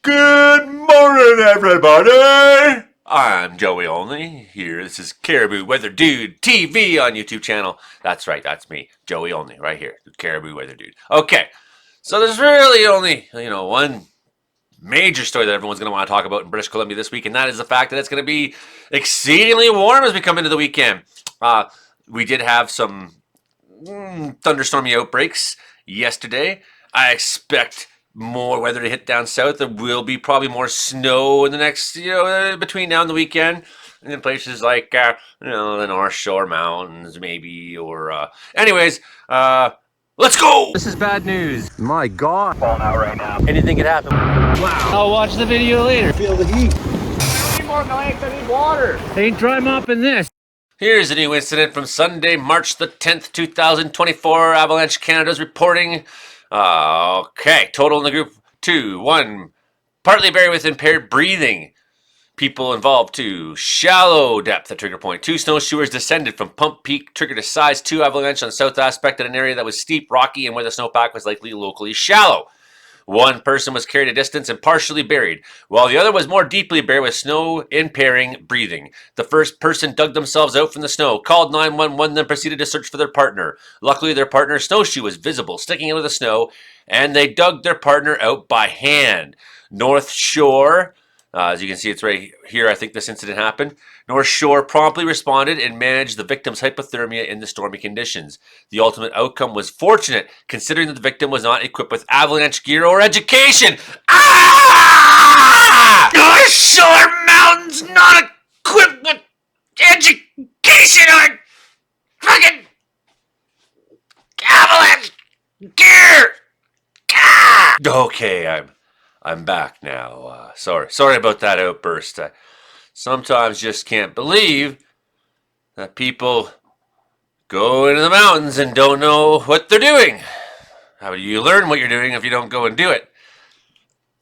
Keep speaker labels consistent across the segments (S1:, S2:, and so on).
S1: Good morning, everybody! I'm Joey Only here. This is Caribou Weather Dude TV on YouTube channel. That's right, that's me, Joey Only, right here, the Caribou Weather Dude. Okay, so there's really only, one major story that everyone's going to want to talk about in British Columbia this week, and that is the fact that it's going to be exceedingly warm as we come into the weekend. We did have some thunderstormy outbreaks yesterday. I expect more weather to hit down south. There will be probably more snow in the next, between now and the weekend. And in places like, the North Shore Mountains, maybe, or, let's go!
S2: This is bad news. My God.
S3: Falling out right now.
S2: Anything could happen. Wow. I'll watch the video later.
S3: Feel the heat. I need more blanks, I need water.
S2: Ain't dry mopping this.
S1: Here's a new incident from Sunday, March the 10th, 2024. Avalanche Canada's reporting. Okay, total in the group 2. 1, partly buried with impaired breathing. People involved 2. Shallow depth at trigger point. 2 snowshoers descended from Pump Peak, triggered a size 2 avalanche on the south aspect at an area that was steep, rocky, and where the snowpack was likely locally shallow. 1 person was carried a distance and partially buried, while the other was more deeply buried with snow impairing breathing. The first person dug themselves out from the snow, called 911, then proceeded to search for their partner. Luckily, their partner's snowshoe was visible, sticking out of the snow, and they dug their partner out by hand. North Shore, as you can see, it's right here, I think this incident happened. North Shore promptly responded and managed the victim's hypothermia in the stormy conditions. The ultimate outcome was fortunate, considering that the victim was not equipped with avalanche gear or education. Ah! North Shore Mountains not equipped with education or fucking avalanche gear. Ah! Okay, I'm back now. Sorry about that outburst. I sometimes just can't believe that people go into the mountains and don't know what they're doing. How do you learn what you're doing if you don't go and do it?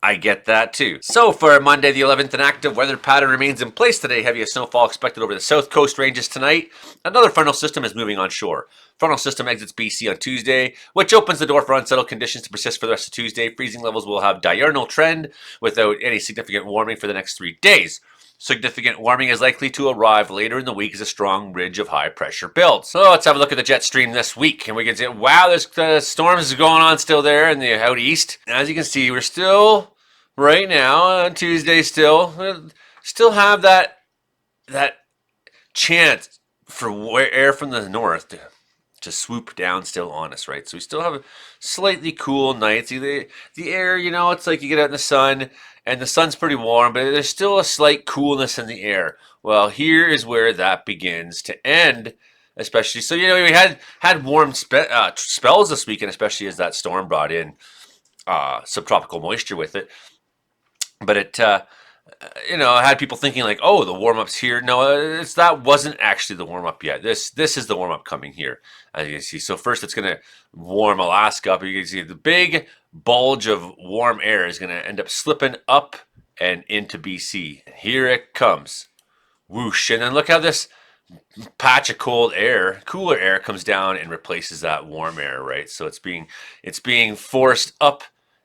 S1: I get that too. So for Monday the 11th, an active weather pattern remains in place today. Heaviest snowfall expected over the south coast ranges tonight. Another frontal system is moving onshore. Frontal system exits BC on Tuesday, which opens the door for unsettled conditions to persist for the rest of Tuesday. Freezing levels will have diurnal trend without any significant warming for the next 3 days. Significant warming is likely to arrive later in the week as a strong ridge of high pressure builds. So let's have a look at the jet stream this week. And we can see, wow, there's storms going on still there in the out east. As you can see, we're still, right now, on Tuesday still have that chance for air from the north to swoop down still on us, right? So we still have slightly cool nights. The air, it's like you get out in the sun, and the sun's pretty warm, but there's still a slight coolness in the air. Well, here is where that begins to end, especially. So, we had warm spells this weekend, especially as that storm brought in subtropical moisture with it. But it, had people thinking like, oh, the warm-up's here. No, that wasn't actually the warm-up yet. This is the warm-up coming here, as you can see. So first it's going to warm Alaska up. You can see the big bulge of warm air is going to end up slipping up and into BC. Here it comes. Whoosh. And then look how this patch of cooler air comes down and replaces that warm air, right? So it's being forced up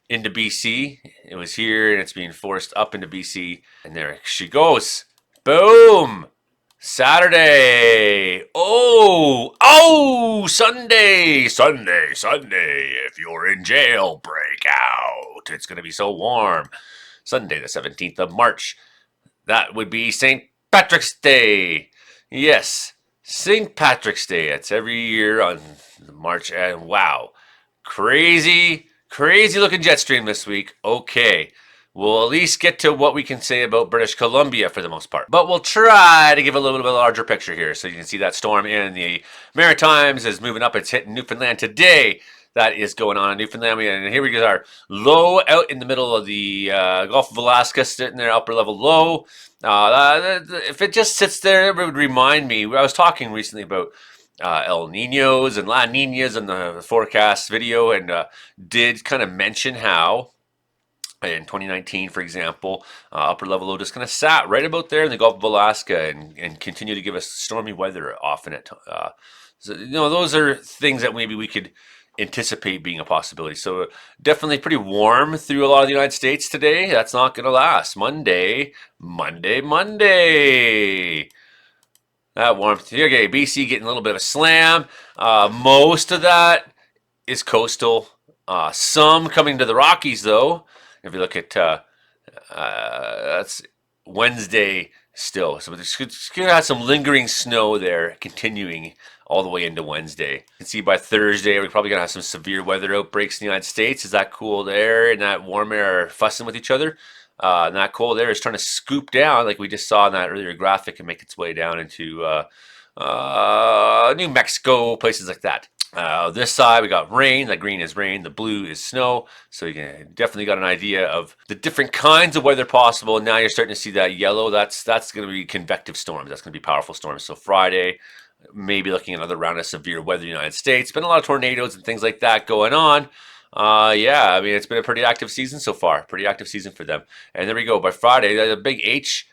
S1: into BC. It was here and it's being forced up into BC. And there she goes. Boom! Saturday. Oh, Sunday. If you're in jail, break out. It's going to be so warm. Sunday, the 17th of March. That would be St. Patrick's Day. Yes, St. Patrick's Day. It's every year on March. And wow, crazy looking jet stream this week. Okay, we'll at least get to what we can say about British Columbia for the most part. But we'll try to give a little bit of a larger picture here. So you can see that storm in the Maritimes is moving up. It's hitting Newfoundland today. That is going on in Newfoundland. And here we go, our low out in the middle of the Gulf of Alaska, sitting there, upper level low. If it just sits there, it would remind me. I was talking recently about El Ninos and La Ninas in the forecast video, and did kind of mention how in 2019, for example, upper level low just kind of sat right about there in the Gulf of Alaska and continue to give us stormy weather often at so, those are things that maybe we could anticipate being a possibility. So definitely pretty warm through a lot of the United States today. That's not going to last. Monday. That warmth. Okay, BC getting a little bit of a slam. Most of that is coastal. Some coming to the Rockies, though. If you look at that's Wednesday still. So it's going to have some lingering snow there, continuing all the way into Wednesday. You can see by Thursday, we're probably going to have some severe weather outbreaks in the United States as that cool air and that warm air are fussing with each other. And that cold air is trying to scoop down, like we just saw in that earlier graphic, and make its way down into New Mexico, places like that. This side, we got rain. The green is rain. The blue is snow. So you can definitely got an idea of the different kinds of weather possible. Now you're starting to see that yellow. That's going to be convective storms. That's going to be powerful storms. So Friday, maybe looking at another round of severe weather in the United States. Been a lot of tornadoes and things like that going on. Yeah, I mean, it's been a pretty active season so far. Pretty active season for them. And there we go. By Friday, the big H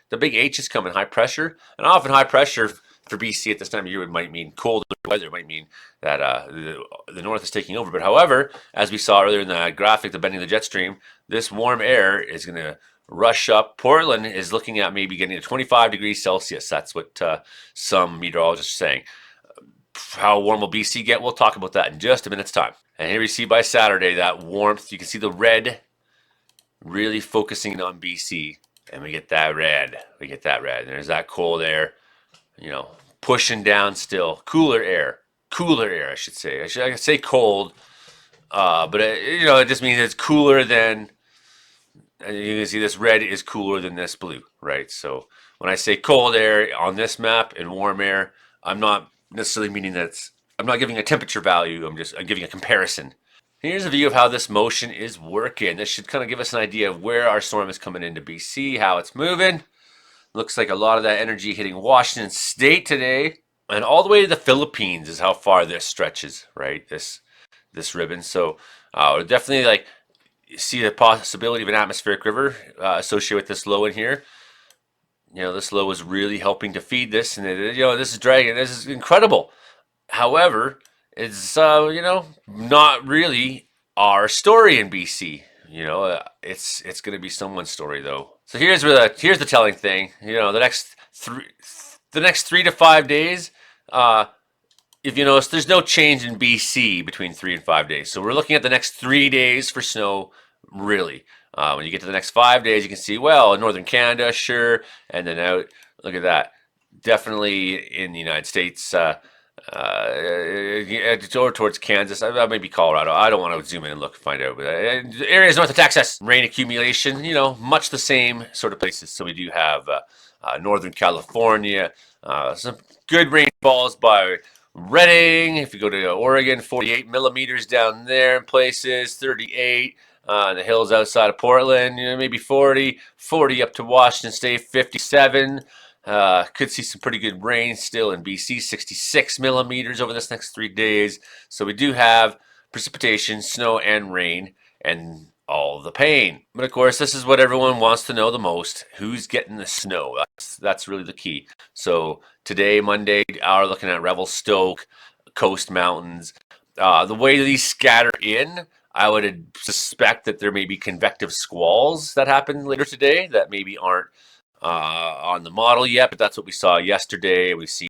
S1: is coming, high pressure. And often high pressure for BC at this time of year might mean colder weather. It might mean that the north is taking over. But however, as we saw earlier in the graphic, the bending of the jet stream, this warm air is going to rush up. Portland is looking at maybe getting to 25 degrees Celsius. That's what some meteorologists are saying. How warm will BC get? We'll talk about that in just a minute's time. And here we see by Saturday that warmth. You can see the red really focusing on BC. And we get that red. And there's that cold air, pushing down still. Cooler air, I should say. I should say cold, but it just means it's cooler than. And you can see this red is cooler than this blue, right? So when I say cold air on this map and warm air, I'm not necessarily meaning I'm not giving a temperature value. I'm giving a comparison. Here's a view of how this motion is working. This should kind of give us an idea of where our storm is coming into BC, how it's moving. Looks like a lot of that energy hitting Washington State today, and all the way to the Philippines is how far this stretches, right? This ribbon. So definitely see the possibility of an atmospheric river associated with this low in here. This low is really helping to feed this, and this is dragging. This is incredible. However, it's not really our story in BC. It's going to be someone's story though. So here's the telling thing. The next 3 to 5 days. If you notice, there's no change in BC between 3 and 5 days. So we're looking at the next 3 days for snow, really. When you get to the next 5 days, you can see, well, in northern Canada, sure. And then out, look at that. Definitely in the United States, towards Kansas, maybe Colorado. I don't want to zoom in and find out. But areas north of Texas, rain accumulation, much the same sort of places. So we do have northern California, some good rainfalls by Redding. If you go to Oregon, 48 millimeters down there in places, 38 in the hills outside of Portland, maybe 40 up to Washington State, 57. Could see some pretty good rain still in BC, 66 millimeters over this next 3 days. So we do have precipitation, snow, and rain, and all the pain. But of course, this is what everyone wants to know the most. Who's getting the snow? That's really the key. So today, Monday, we're looking at Revelstoke, Coast Mountains. The way these scatter in, I would suspect that there may be convective squalls that happen later today that maybe aren't on the model yet, but that's what we saw yesterday. We've seen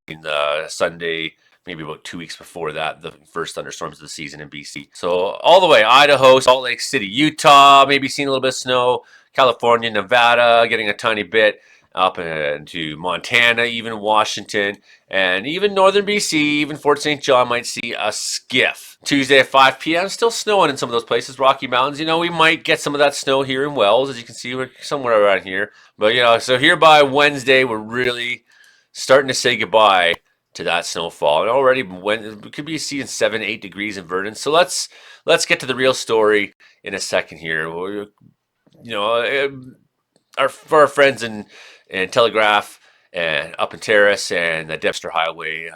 S1: Sunday, maybe about 2 weeks before that, the first thunderstorms of the season in BC. So all the way, Idaho, Salt Lake City, Utah, maybe seeing a little bit of snow, California, Nevada, getting a tiny bit, up into Montana, even Washington, and even northern BC, even Fort St. John might see a skiff. Tuesday at 5 p.m., still snowing in some of those places, Rocky Mountains. We might get some of that snow here in Wells. As you can see, we're somewhere around here. But, so here by Wednesday, we're really starting to say goodbye to that snowfall. And already we could be seeing 7-8 degrees in Vernon. So let's get to the real story in a second here. For our friends in Telegraph and up in Terrace and the Dempster Highway,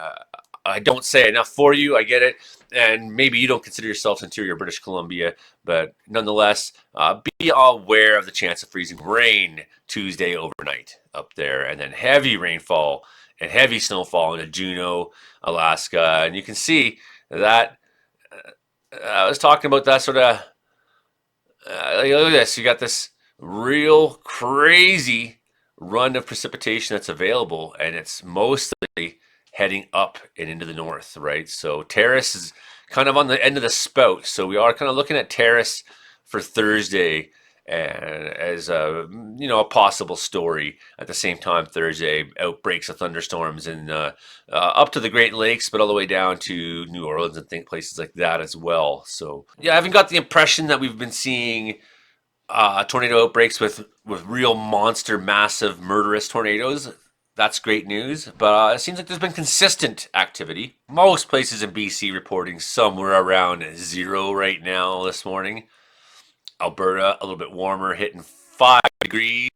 S1: I don't say enough for you. I get it. And maybe you don't consider yourself interior British Columbia, but nonetheless, be aware of the chance of freezing rain Tuesday overnight up there, and then heavy rainfall and heavy snowfall into Juneau, Alaska. And you can see that I was talking about that sort of. Look at this. You got this real crazy run of precipitation that's available, and it's mostly heading up and into the north, right? So Terrace is kind of on the end of the spout. So we are kind of looking at Terrace for Thursday and as a possible story. At the same time, Thursday outbreaks of thunderstorms and up to the Great Lakes, but all the way down to New Orleans and places like that as well. So yeah, I haven't got the impression that we've been seeing tornado outbreaks with real monster, massive, murderous tornadoes. That's great news, but it seems like there's been consistent activity. Most places in BC reporting somewhere around 0 right now this morning. Alberta, a little bit warmer, hitting 5 degrees.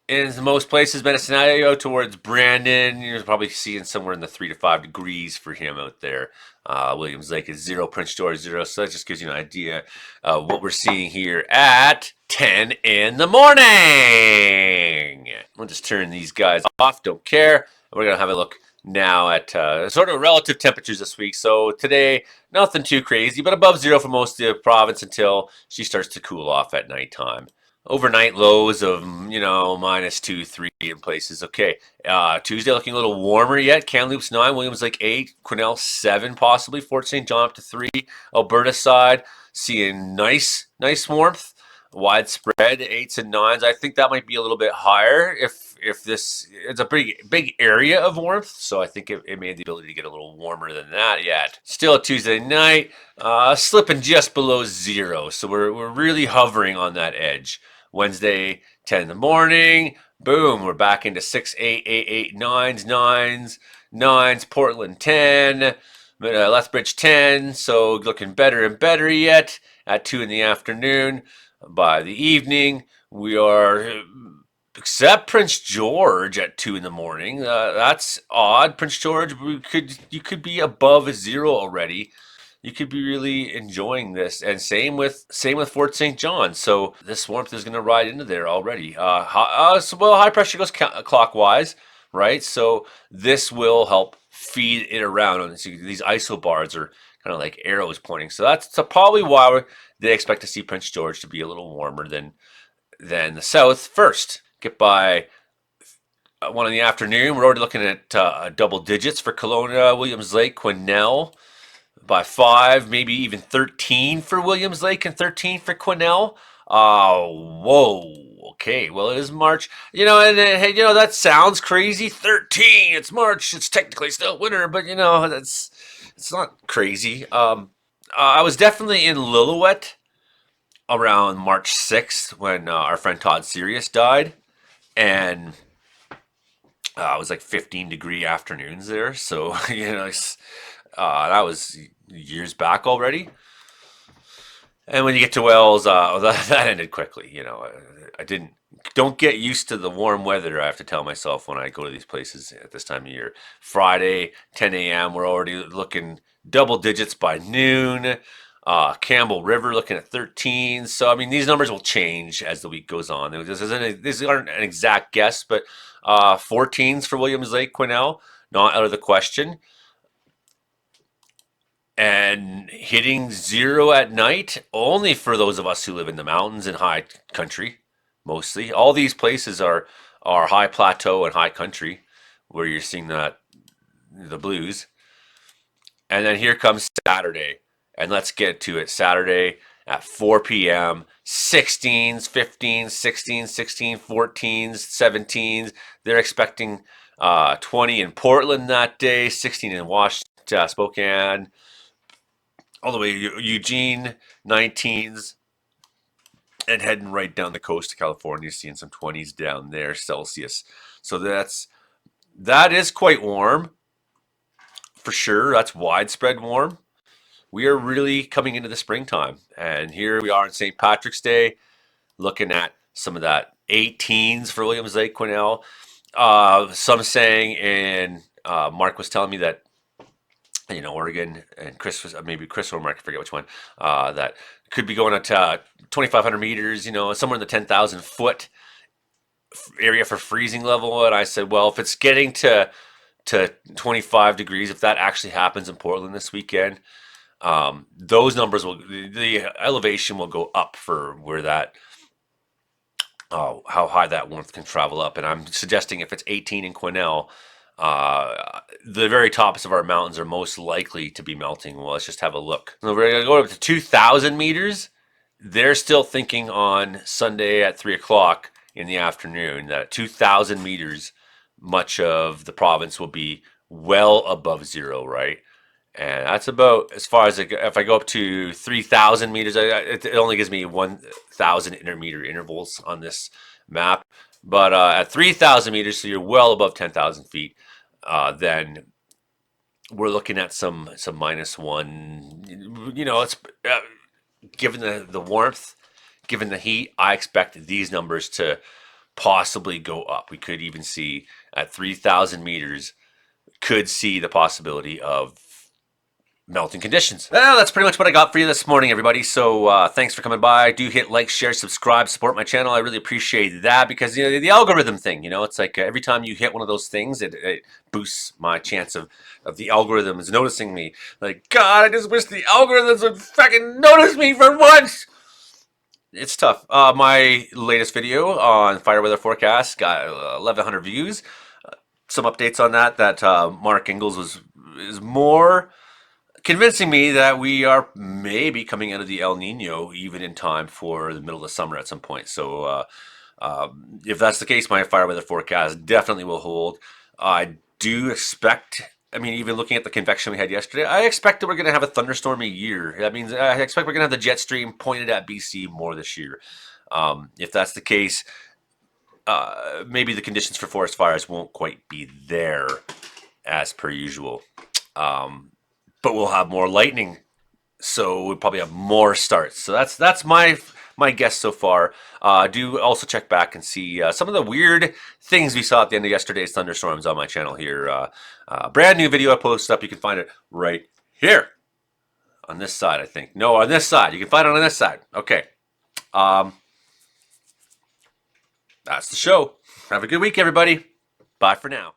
S1: In most places, Meta towards Brandon, you're probably seeing somewhere in the 3 to 5 degrees for him out there. Williams Lake is 0, Prince George 0, so that just gives you an idea of what we're seeing here at 10 in the morning. We'll just turn these guys off, don't care. We're going to have a look now at sort of relative temperatures this week. So today, nothing too crazy, but above 0 for most of the province until she starts to cool off at nighttime. Overnight lows of, -2, 3 in places. Okay, Tuesday looking a little warmer yet. Kamloops 9, Williams Lake 8, Quesnel 7 possibly, Fort St. John up to 3. Alberta side seeing nice warmth, widespread 8s and 9s. I think that might be a little bit higher if this, it's a big area of warmth, so I think it may have the ability to get a little warmer than that yet. Still a Tuesday night, slipping just below 0, so we're really hovering on that edge. Wednesday 10 in the morning, boom, we're back into 6, 8, 8, 8, 9s, 9s, Portland 10, Lethbridge 10, so looking better and better yet at 2 in the afternoon. By the evening, we are, except Prince George at 2 in the morning. That's odd. Prince George, you could be above 0 already. You could be really enjoying this, and same with Fort St. John. So this warmth is going to ride into there already. High pressure goes clockwise, right? So this will help feed it around. So these isobars are kind of like arrows pointing. So that's probably why they expect to see Prince George to be a little warmer than the south first. Get by 1 in the afternoon. We're already looking at double digits for Kelowna, Williams Lake, Quesnel. By 5, maybe even 13 for Williams Lake and 13 for Quesnel. Whoa. Okay, well, it is March. And hey, that sounds crazy. 13, it's March. It's technically still winter, but it's not crazy. I was definitely in Lillooet around March 6th when our friend Todd Sirius died, and it was like 15-degree afternoons there. So that was years back already. And when you get to Wells, that ended quickly. Don't get used to the warm weather, I have to tell myself when I go to these places at this time of year. Friday, 10 a.m., we're already looking double digits by noon. Campbell River looking at 13. So, I mean, these numbers will change as the week goes on. These aren't an exact guess, but 14s for Williams Lake, Quesnel, not out of the question. And hitting 0 at night only for those of us who live in the mountains and high country, mostly. All these places are high plateau and high country where you're seeing the blues. And then here comes Saturday. And let's get to it. Saturday at 4 p.m. 16s, 15s, 16s, 16, 14s, 17s. They're expecting 20 in Portland that day, 16 in Washington, Spokane, all the way to Eugene, 19s, and heading right down the coast of California, seeing some 20s down there, Celsius. So that is quite warm, for sure. That's widespread warm. We are really coming into the springtime, and here we are on St. Patrick's Day, looking at some of that 18s for Williams Lake, Quesnel. Some saying, and Mark was telling me that Oregon, and Chris or Mark, I forget which one, that could be going up to 2,500 meters, somewhere in the 10,000 foot area for freezing level. And I said, well, if it's getting to 25 degrees, if that actually happens in Portland this weekend, those numbers the elevation will go up for where that, how high that warmth can travel up. And I'm suggesting if it's 18 in Quesnel, the very tops of our mountains are most likely to be melting. Well, let's just have a look. So we're going to go up to 2,000 meters. They're still thinking on Sunday at 3 o'clock in the afternoon that at 2,000 meters, much of the province will be well above zero, right? And that's about as far as if I go up to 3,000 meters, it only gives me 1,000 intermeter intervals on this map. But at 3,000 meters, so you're well above 10,000 feet, then we're looking at some -1. You know, it's given the warmth, given the heat, I expect these numbers to possibly go up. We could even see at 3,000 meters, could see the possibility of melting conditions. Well, that's pretty much what I got for you this morning, everybody. So thanks for coming by. Do hit like, share, subscribe, support my channel. I really appreciate that because, you know, the algorithm thing, you know, it's like every time you hit one of those things, it boosts my chance of the algorithms noticing me. Like, God, I just wish the algorithms would fucking notice me for once. It's tough. My latest video on fire weather forecast got 1,100 views. Some updates on that Mark Ingalls is more convincing me that we are maybe coming out of the El Nino even in time for the middle of the summer at some point. So if that's the case, my fire weather forecast definitely will hold. I do expect, I mean, even looking at the convection we had yesterday, I expect that we're going to have a thunderstormy year. That means I expect we're going to have the jet stream pointed at BC more this year. If that's the case, maybe the conditions for forest fires won't quite be there as per usual. But we'll have more lightning, so we'll probably have more starts. So that's my guess so far. Do also check back and see some of the weird things we saw at the end of yesterday's thunderstorms on my channel here. Brand new video I posted up. You can find it right here on this side, I think. No, on this side. You can find it on this side. Okay. That's the show. Have a good week, everybody. Bye for now.